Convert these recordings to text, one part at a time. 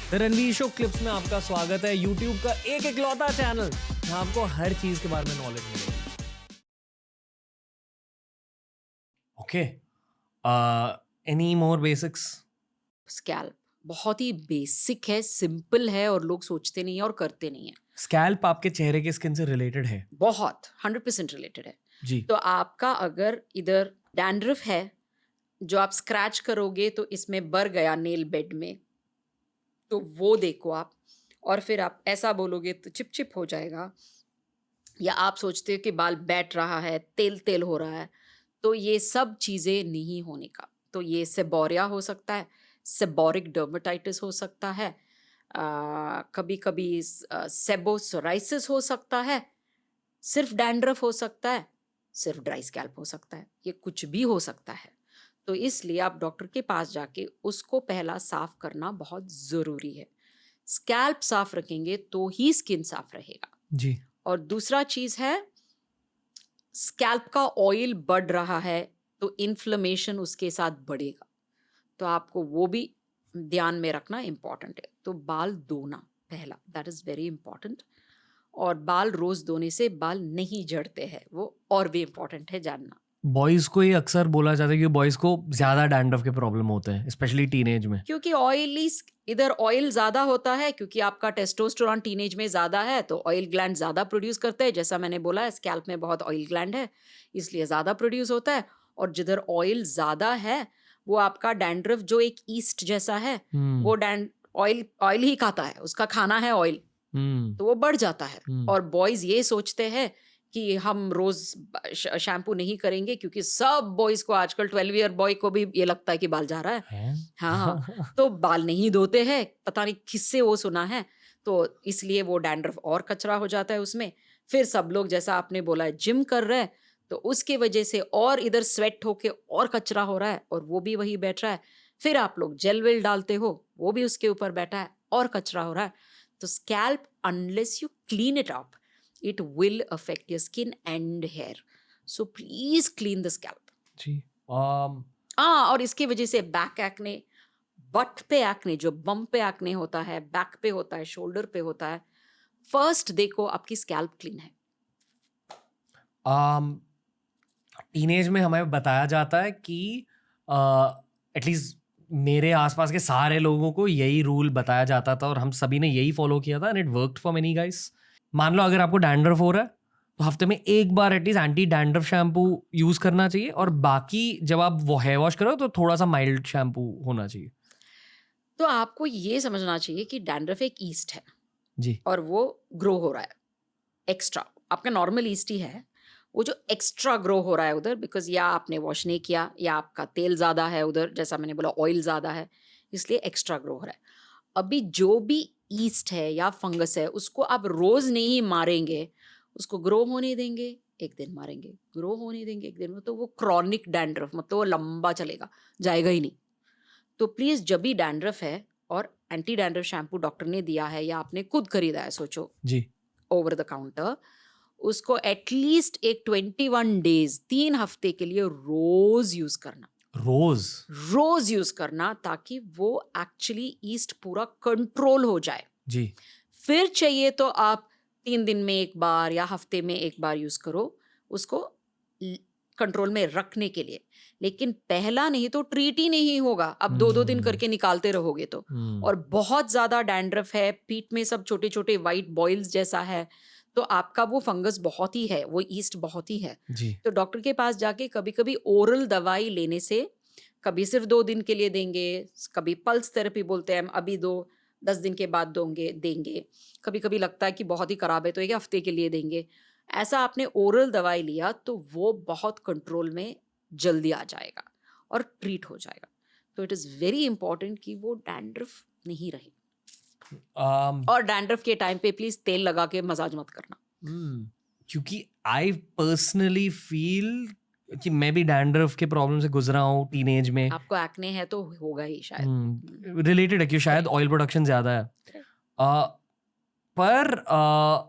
The Ranveer show clips में आपका स्वागत है। YouTube का एक इकलौता चैनल जहां आपको हर चीज के बारे में नॉलेज मिलेगी। Okay, any more basics? Scalp बहुत ही बेसिक है, सिंपल है और लोग सोचते नहीं है और करते नहीं है। स्कैल्प आपके चेहरे के स्किन से रिलेटेड है? बहुत 100% रिलेटेड है। जी। तो आपका अगर इधर डैंड्रफ है जो आप स्क्रैच करोगे तो इसमें बर गया नेल बेड में, तो वो देखो आप, और फिर आप ऐसा बोलोगे तो चिप चिप हो जाएगा। या आप सोचते हो कि बाल बैठ रहा है, तेल तेल हो रहा है, तो ये सब चीज़ें नहीं होने का। तो ये सेबोरिया हो सकता है, सेबोरिक डर्मेटाइटिस हो सकता है, कभी कभी सेबोसोराइसिस हो सकता है, सिर्फ डैंड्रफ हो सकता है, सिर्फ ड्राई स्कैल्प हो सकता है, ये कुछ भी हो सकता है। तो इसलिए आप डॉक्टर के पास जाके उसको पहला साफ करना बहुत ज़रूरी है। स्कैल्प साफ रखेंगे तो ही स्किन साफ रहेगा। जी। और दूसरा चीज़ है, स्कैल्प का ऑयल बढ़ रहा है तो इन्फ्लेमेशन उसके साथ बढ़ेगा, तो आपको वो भी ध्यान में रखना इम्पॉर्टेंट है। तो बाल धोना पहला, दैट इज़ वेरी इम्पॉर्टेंट। और बाल रोज धोने से बाल नहीं झड़ते हैं, वो और भी इम्पोर्टेंट है जानना। बॉयज को ये अक्सर बोला जाता है कि बॉयज को ज्यादा डैंड्रफ के प्रॉब्लम होते हैं, स्पेशली टीनेज में। क्योंकि ऑयली, इधर ऑयल ज़्यादा होता है क्योंकि आपका टेस्टोस्टेरोन टीनेज में ज़्यादा है, तो ऑयल ग्लैंड ज़्यादा प्रोड्यूस करते हैं। जैसा मैंने बोला है, स्कैल्प में बहुत ऑयल ग्लैंड है, इसलिए ज़्यादा प्रोड्यूस होता है। और जिधर ऑयल ज़्यादा है वो आपका डैंड्रफ जो एक ईस्ट जैसा है, वो ऑयल ऑयल ही खाता है, उसका खाना है ऑयल, तो वो बढ़ जाता है। और बॉयज ये सोचते हैं कि हम रोज शैम्पू नहीं करेंगे, क्योंकि सब बॉयज को आजकल 12 ईयर बॉय को भी ये लगता है कि बाल जा रहा है। हाँ, तो बाल नहीं धोते हैं, पता नहीं किससे वो सुना है, तो इसलिए वो डैंड्रफ और कचरा हो जाता है उसमें। फिर सब लोग, जैसा आपने बोला है, जिम कर रहे हैं, तो उसके वजह से और इधर स्वेट होके और कचरा हो रहा है और वो भी वही बैठ रहा है। फिर आप लोग जेल वेल डालते हो, वो भी उसके ऊपर बैठा है और कचरा हो रहा है। तो scalp, unless you clean it up, it will affect your skin and hair. So please clean the scalp. जी। और इसकी वजह से बैक एक्ने, बट पे एक्ने, जो बम पे एक्ने होता है, बैक पे होता है, शोल्डर पे होता है, फर्स्ट देखो आपकी स्कैल्प क्लीन है। टीनेज में हमें बताया जाता है कि एटलीस्ट मेरे आसपास के सारे लोगों को यही रूल बताया जाता था और हम सभी ने यही फॉलो किया था, and it worked for many guys. मान लो अगर आपको डैंड्रफ हो रहा है तो हफ्ते में एक बार at least anti dandruff shampoo use करना चाहिए, और बाकी जब आप वो हेयर वॉश करो तो थोड़ा सा माइल्ड शैम्पू होना चाहिए। तो आपको ये समझना चाहिए कि डैंड्रफ एक ईस्ट है जी। और वो ग्रो हो रहा है एक्स्ट्रा। आपका नॉर्मल ईस्ट ही है, वो जो एक्स्ट्रा ग्रो हो रहा है उधर, बिकॉज या आपने वॉश नहीं किया या आपका तेल ज़्यादा है उधर, जैसा मैंने बोला ऑयल ज़्यादा है, इसलिए एक्स्ट्रा ग्रो हो रहा है। अभी जो भी ईस्ट है या फंगस है, उसको आप रोज़ नहीं मारेंगे, उसको ग्रो होने देंगे, एक दिन मारेंगे, ग्रो होने देंगे एक दिन में, तो वो क्रॉनिक डैंड्रफ, मतलब वो लंबा चलेगा, जाएगा ही नहीं। तो प्लीज़, जब भी डैंड्रफ है और एंटी डैंड्रफ शैम्पू डॉक्टर ने दिया है या आपने खुद खरीदा है, सोचो जी। ओवर द काउंटर, उसको एटलीस्ट एक 21 डेज, 3 हफ्ते के लिए रोज यूज करना। रोज यूज करना, ताकि वो एक्चुअली ईस्ट पूरा कंट्रोल हो जाए। जी। फिर चाहिए तो आप 3 दिन में एक बार या हफ्ते में एक बार यूज करो उसको कंट्रोल में रखने के लिए, लेकिन पहला नहीं तो ट्रीट ही नहीं होगा। अब 2-2 दिन करके निकालते रहोगे तो। और बहुत ज्यादा डैंड्रफ है, पीठ में सब छोटे छोटे वाइट बॉइल्स जैसा है, तो आपका वो फंगस बहुत ही है, वो ईस्ट बहुत ही है। जी। तो डॉक्टर के पास जाके कभी कभी ओरल दवाई लेने से, कभी सिर्फ 2 दिन के लिए देंगे, कभी पल्स थेरेपी बोलते हैं हम, अभी 10 दिन के बाद देंगे, कभी कभी लगता है कि बहुत ही खराब है तो 1 हफ्ते के लिए देंगे। ऐसा आपने ओरल दवाई लिया तो वो बहुत कंट्रोल में जल्दी आ जाएगा और ट्रीट हो जाएगा। तो इट इज़ वेरी इंपॉर्टेंट कि वो डैंड्रफ नहीं रहे। और डैंड्रफ के टाइम पे प्लीज तेल लगा के मसाज मत करना। क्योंकि आई पर्सनली फील कि मैं भी डैंड्रफ के प्रॉब्लम से गुजरा हूँ टीनेज में। आपको एक्ने है तो होगा ही शायद, रिलेटेड है कि शायद ऑयल प्रोडक्शन ज्यादा है। पर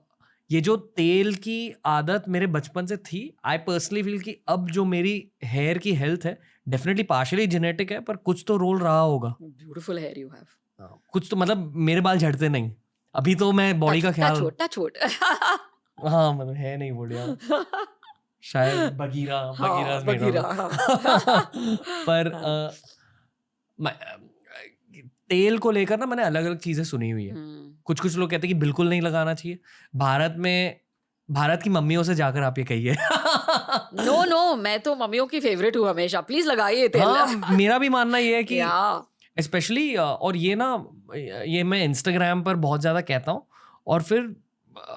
ये जो तेल की आदत मेरे बचपन से थी, आई पर्सनली फील कि अब जो मेरी हेयर की हेल्थ है, डेफिनेटली पार्शियली जेनेटिक है, पर कुछ तो रोल रहा होगा। Beautiful hair you have. कुछ तो मतलब मेरे बाल झड़ते नहीं अभी, तो मैं बॉडी का ख्याल टच हाँ मतलब है नहीं बढ़िया, शायद बगीरा हाँ, is made बगीरा, of हाँ। पर हाँ। तेल को लेकर ना मैंने अलग अलग चीजें सुनी हुई है। कुछ कुछ लोग कहते हैं कि बिल्कुल नहीं लगाना चाहिए। भारत की मम्मियों से जाकर आप ये कहिए। नो, मैं तो मम्मियों की फेवरेट हूँ हमेशा, प्लीज लगाइए तेल। हाँ मेरा भी मानना ये है कि या स्पेशली और ये ना, ये मैं इंस्टाग्राम पर बहुत ज़्यादा कहता हूँ, और फिर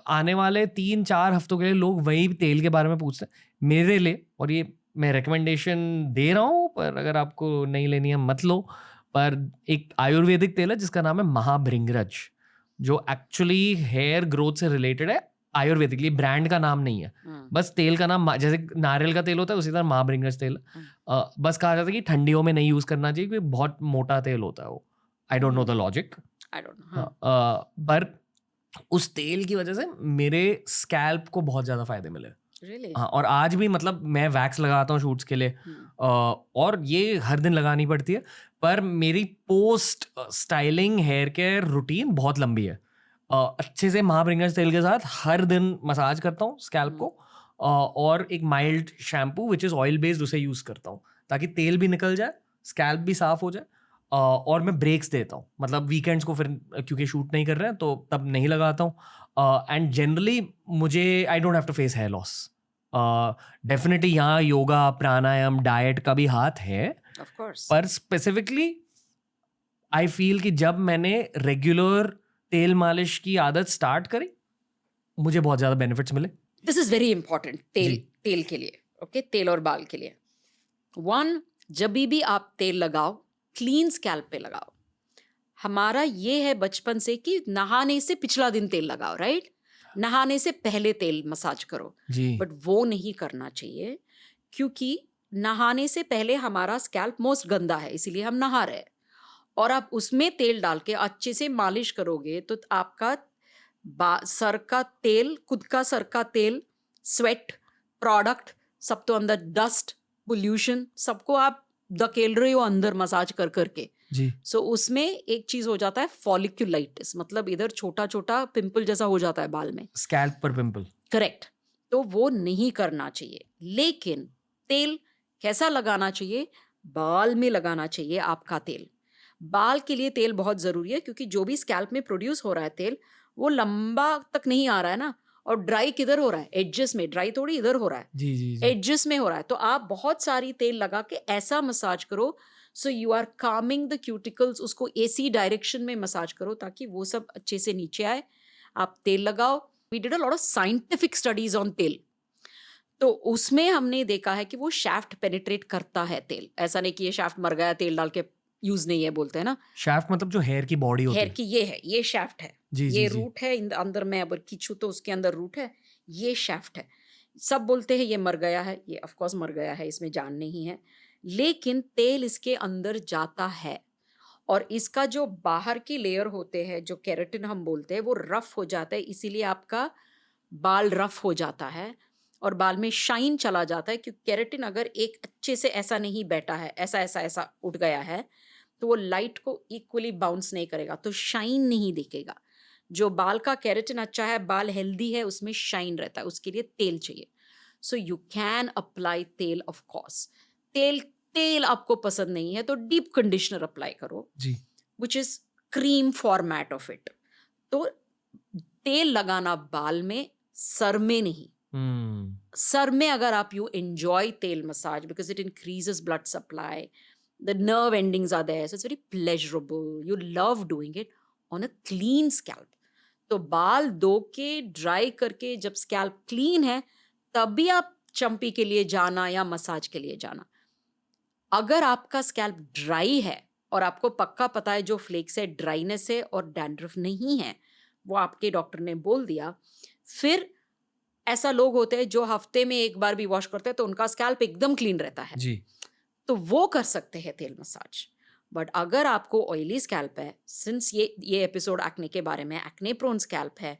आने वाले 3-4 हफ्तों के लिए लोग वही तेल के बारे में पूछते हैं मेरे लिए, और ये मैं रिकमेंडेशन दे रहा हूँ, पर अगर आपको नहीं लेनी है मत लो। पर एक आयुर्वेदिक तेल है जिसका नाम है महाभृंगराज, जो एक्चुअली हेयर ग्रोथ से रिलेटेड है। आयुर्वेदिकली ब्रांड का नाम नहीं है, बस तेल का नाम, जैसे नारियल का तेल होता है उसी तरह महाभृंगराज तेल। बस कहा जाता है कि ठंडियों में नहीं यूज करना चाहिए क्योंकि बहुत मोटा तेल होता है वो। I don't know the logic, I don't know. पर उस तेल की वजह से मेरे स्कैल्प को बहुत ज्यादा फायदे मिले। Really? हाँ, और आज भी मतलब मैं वैक्स लगाता हूँ शूट्स के लिए, और ये हर दिन लगानी पड़ती है। पर मेरी post styling hair care routine बहुत लंबी है। अच्छे से महाभृंगराज तेल के साथ हर दिन मसाज करता हूँ स्कैल्प को, और एक mild shampoo which is oil based उसे यूज़ करता हूँ ताकि तेल भी निकल जाए, स्कैल्प भी साफ हो जाए। और मैं ब्रेक्स देता हूँ, मतलब वीकेंड्स को फिर क्योंकि शूट नहीं कर रहे हैं तो तब नहीं लगाता हूँ। एंड जनरली मुझे I don't have to face hair loss. Definitely यहाँ योगा, प्राणायाम, डाइट का भी हाथ है, Of course. पर स्पेसिफिकली आई फील कि जब मैंने रेगुलर तेल मालिश की आदत स्टार्ट करी मुझे बहुत ज़्यादा बेनिफिट्स मिले। दिस इज वेरी इंपॉर्टेंट जी। तेल के लिए, ओके, तेल और बाल के लिए। वन, जब भी आप तेल लगाओ क्लीन स्कैल्प पे लगाओ। हमारा ये है बचपन से कि नहाने से पिछला दिन तेल लगाओ, राइट? नहाने से पहले तेल मसाज करो, जी। बट वो नहीं करना चाहिए, क्योंकि नहाने से पहले हमारा स्कैल्प मोस्ट गंदा है, इसीलिए हम नहा रहे हैं। और आप उसमें तेल डाल के अच्छे से मालिश करोगे तो आपका सर का तेल, खुद का सर का तेल, स्वेट प्रोडक्ट, सब तो अंदर डस्ट, पोल्यूशन, सबको आप धकेल रहे हो अंदर मसाज कर करके। जी। सो उसमें एक चीज हो जाता है फॉलिक्यूलाइटिस, मतलब इधर छोटा छोटा पिंपल जैसा हो जाता है बाल में, स्कैल्प पर पिंपल। करेक्ट। तो वो नहीं करना चाहिए। लेकिन तेल कैसा लगाना चाहिए? बाल में लगाना चाहिए आपका तेल। बाल के लिए तेल बहुत जरूरी है, क्योंकि जो भी स्कैल्प में प्रोड्यूस हो रहा है तेल, वो लंबा तक नहीं आ रहा है ना, और ड्राई किधर हो रहा है? एडजस्ट में। ड्राई थोड़ी इधर हो रहा है, जी जी जी। एडजस्ट में हो रहा है। तो आप बहुत सारी तेल लगा के ऐसा मसाज करो, so you are combing the cuticles, उसको एसी डायरेक्शन में मसाज करो ताकि वो सब अच्छे से नीचे आए। आप तेल लगाओ। We did a lot of scientific studies on तेल, तो उसमें हमने देखा है कि वो शाफ्ट पेनिट्रेट करता है तेल। ऐसा नहीं कि ये शाफ्ट मर गया तेल डाल के यूज नहीं है, बोलते हैं ना। शाफ्ट मतलब जो हेयर की बॉडी होती हेयर है। की ये है, ये शाफ्ट है, जी ये जी जी। रूट है, अंदर में अगर खींचू तो उसके अंदर रूट है, ये शाफ्ट है। सब बोलते हैं ये मर गया है, ये ऑफ कोर्स मर गया है, इसमें जान नहीं है, लेकिन तेल इसके अंदर जाता है। और इसका जो बाहर की लेयर होते हैं, जो केराटिन हम बोलते हैं, वो रफ हो जाता है, इसीलिए आपका बाल रफ हो जाता है और बाल में शाइन चला जाता है। क्योंकि केराटिन अगर एक अच्छे से ऐसा नहीं बैठा है, ऐसा ऐसा ऐसा उठ गया है, तो वो लाइट को इक्वली बाउंस नहीं करेगा, तो शाइन नहीं दिखेगा। जो बाल का केराटिन अच्छा है, बाल हेल्दी है, उसमें शाइन रहता है, उसके लिए तेल चाहिए। सो यू कैन अप्लाई तेल, ऑफ कोर्स। तेल आपको पसंद नहीं है तो डीप कंडीशनर अप्लाई करो, जी। Which is cream format of it. तो तेल लगाना बाल में, सर में नहीं। सर में अगर आप यू एंजॉय तेल massage because it increases blood supply, the nerve endings are there, so it's very pleasurable, you love doing it on a clean scalp. तो बाल धो के ड्राई करके जब स्कैल्प क्लीन है तभी आप चंपी के लिए जाना या मसाज के लिए जाना। अगर आपका स्कैल्प ड्राई है और आपको पक्का पता है जो फ्लेक्स है ड्राइनेस है और डैंड्रफ नहीं है, वो आपके डॉक्टर ने बोल दिया, फिर ऐसा लोग होते हैं जो हफ्ते में एक बार भी वॉश करते हैं तो उनका स्कैल्प एकदम क्लीन रहता है जी। तो वो कर सकते हैं तेल मसाज। बट अगर आपको ऑयली स्कैल्प है, सिंस ये एपिसोड एक्ने के बारे में, एक्ने प्रोन स्कैल्प है,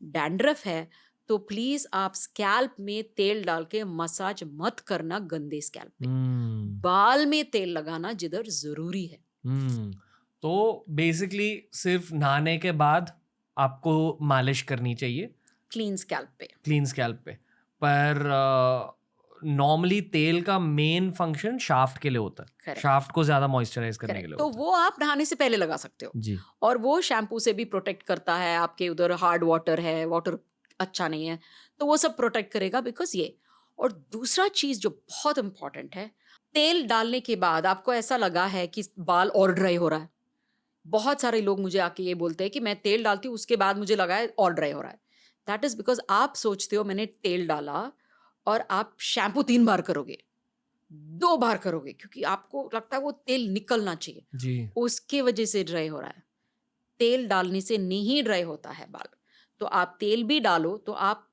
डैंड्रफ है, तो प्लीज आप स्कैल्प में तेल डाल के मसाज मत करना गंदे स्कैल्प पे। बाल में तेल लगाना जिधर जरूरी है। तो बेसिकली सिर्फ नहाने के बाद आपको मालिश करनी चाहिए क्लीन स्कैल्प पे। क्लीन स्कैल्प पे। पर नॉर्मली तेल का मेन फंक्शन शाफ्ट के लिए होता है, Correct. शाफ्ट को ज्यादा मॉइस्चराइज करने के करेक्ट, लिए तो होता वो आप नहाने से पहले लगा सकते हो है जी। और वो शैम्पू से भी प्रोटेक्ट करता है। आपके उधर हार्ड वाटर है, वाटर अच्छा नहीं है, तो वो सब प्रोटेक्ट करेगा बिकॉज ये। और दूसरा चीज जो बहुत इंपॉर्टेंट है, तेल डालने के बाद आपको ऐसा लगा है कि बाल और ड्राई हो रहा है। बहुत सारे लोग मुझे आके ये बोलते हैं कि मैं तेल डालती हूँ उसके बाद मुझे लगा है और ड्राई हो रहा है। दैट इज बिकॉज आप सोचते हो मैंने तेल डाला और आप शैम्पू 3 बार करोगे, 2 बार करोगे, क्योंकि आपको लगता है वो तेल निकलना चाहिए, जी उसके वजह से ड्राई हो रहा है। तेल डालने से नहीं ड्राई होता है बाल। तो आप तेल भी डालो तो आप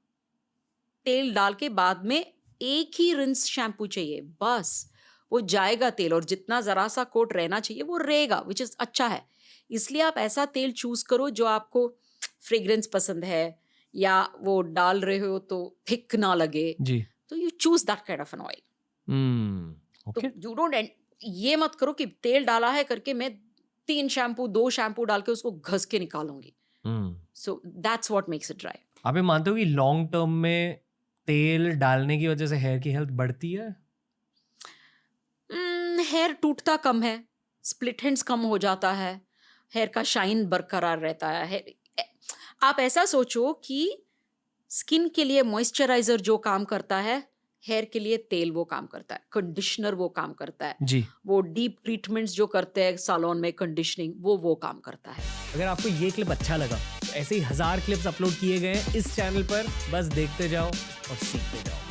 तेल डाल के बाद में एक ही रिंस शैम्पू चाहिए, बस वो जाएगा तेल और जितना जरा सा कोट रहना चाहिए वो रहेगा, विच इज अच्छा है। इसलिए आप ऐसा तेल चूज करो जो आपको फ्रेग्रेंस पसंद है या वो डाल रहे हो तो थिक ना लगे, जी तो you choose that kind of an oil. तो ओके यू डोंट ये मत करो कि तेल डाला है करके मैं 3 शैम्पू 2 शैम्पू डाल के उसको घस के निकालूंगी। So that's what makes it dry. आप ये मानते हो कि लॉन्ग टर्म में तेल डालने की वजह से हेयर की हेल्थ बढ़ती है? हेयर टूटता कम है, स्प्लिट एंड्स कम हो जाता है, हेयर का शाइन बरकरार रहता है। आप ऐसा सोचो कि स्किन के लिए मॉइस्चराइजर जो काम करता है, हेयर के लिए तेल वो काम करता है, कंडीशनर वो काम करता है, जी। वो डीप ट्रीटमेंट्स जो करते हैं सैलून में कंडीशनिंग, वो काम करता है। अगर आपको ये क्लिप अच्छा लगा तो ऐसे ही 1000 क्लिप्स अपलोड किए गए हैं इस चैनल पर, बस देखते जाओ और सीखते जाओ।